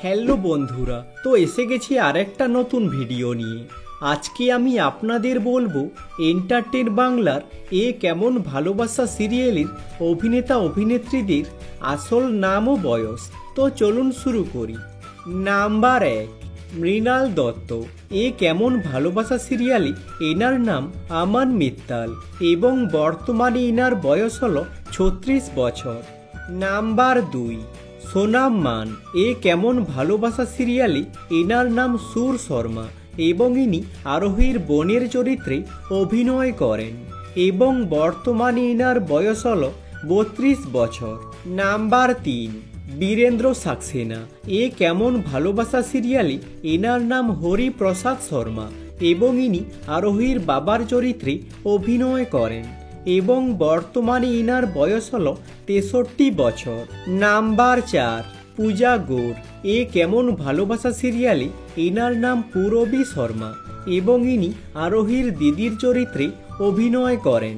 Hello বন্ধুরা, তো এসে গেছি আরেকটা নতুন ভিডিও নিয়ে। আজকে আমি আপনাদের বলবো এন্টারটেন বাংলার এ কেমন ভালোবাসা সিরিয়ালের অভিনেতা অভিনেত্রীদের আসল নাম ও বয়স। তো চলুন শুরু করি। নাম্বার 1, মৃণাল দত্ত। এ কেমন ভালোবাসা সিরিয়ালে এনার নাম আমান মিত্তাল এবং বর্তমানে এনার বয়স হলো 36 বছর। নাম্বার 2, সোনাম মান। এ কেমন ভালোবাসা সিরিয়ালে এনার নাম সুর শর্মা এবং ইনি আরোহীর বোনের চরিত্রে অভিনয় করেন এবং বর্তমানে এনার বয়স হল 32 বছর। নাম্বার 3, বীরেন্দ্র সাক্সেনা। এ কেমন ভালোবাসা সিরিয়ালে এনার নাম হরিপ্রসাদ শর্মা এবং ইনি আরোহীর বাবার চরিত্রে অভিনয় করেন এবং বর্তমানে ইনার বয়স হল 63 বছর। নাম্বার 4, পূজা গৌর। এ কেমন ভালোবাসা সিরিয়ালে এনার নাম পূরবী শর্মা এবং ইনি আরোহীর দিদির চরিত্রে অভিনয় করেন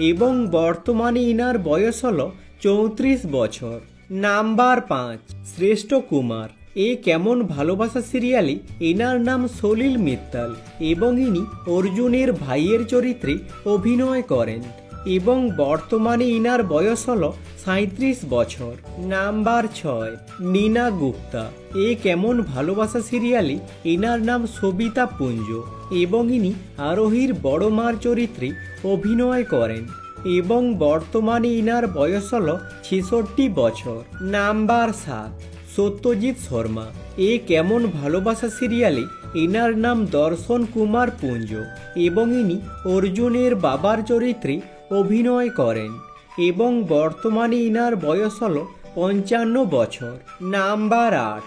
এবং বর্তমানে ইনার বয়স হল 34 বছর। নাম্বার 5, শ্রেষ্ঠ কুমার। এ কেমন ভালোবাসা সিরিয়ালে এনার নাম সলিল মিত্তাল এবং ইনি অর্জুনের ভাইয়ের চরিত্রে অভিনয় করেন এবং বর্তমানে ইনার বয়স হল 37 বছর। নাম্বার 6, নীনা গুপ্তা। এ কেমন ভালোবাসা সিরিয়ালে এনার নাম সবিতা পুঞ্জ এবং ইনি আরোহীর বড় মার চরিত্রে অভিনয় করেন এবং বর্তমানে ইনার বয়স হল 66 বছর। নাম্বার 7, সত্যজিৎ শর্মা। এ কেমন ভালোবাসা সিরিয়ালে এনার নাম দর্শন কুমার পুঞ্জ এবং ইনি অর্জুনের বাবার চরিত্রে অভিনয় করেন এবং বর্তমানে ইনার বয়স হল 55 বছর। নাম্বার 8,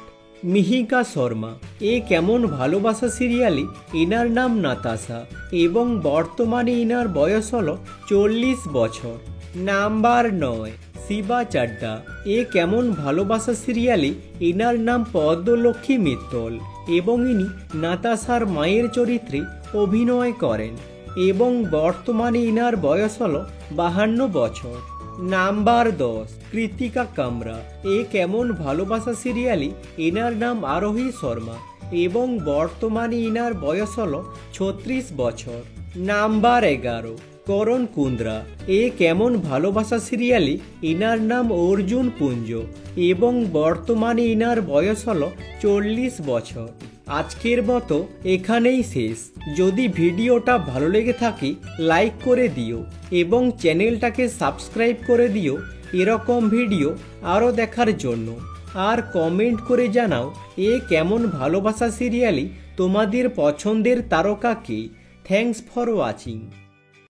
মিহিকা শর্মা। এ কেমন ভালোবাসা সিরিয়ালে এনার নাম নাতাশা এবং বর্তমানে ইনার বয়স হল 40 বছর। নাম্বার 9, শিবা চাড্ডা। এ কেমন ভালোবাসা সিরিয়ালে এনার নাম পদ্মলক্ষ্মী মিত্তল এবং ইনি নাতাশার মায়ের চরিত্রে অভিনয় করেন এবং বর্তমানে ইনার বয়স হল 52 বছর। নাম্বার 10, কৃতিকা কামরা। এ কেমন ভালোবাসা সিরিয়ালে এনার নাম আরোহী শর্মা এবং বর্তমানে ইনার বয়স হল 36 বছর। নাম্বার 11, করণ কুন্দ্রা। এ কেমন ভালোবাসা সিরিয়ালে এনার নাম অর্জুন পুঞ্জ এবং বর্তমানে ইনার বয়স হল 40 বছর। আজকের মতো এখানেই শেষ। যদি ভিডিওটা ভালো লেগে থাকে লাইক করে দিও এবং চ্যানেলটাকে সাবস্ক্রাইব করে দিও এরকম ভিডিও আরও দেখার জন্য। আর কমেন্ট করে জানাও এ কেমন ভালোবাসা সিরিয়ালে তোমাদের পছন্দের তারকা কে। Thanks for watching.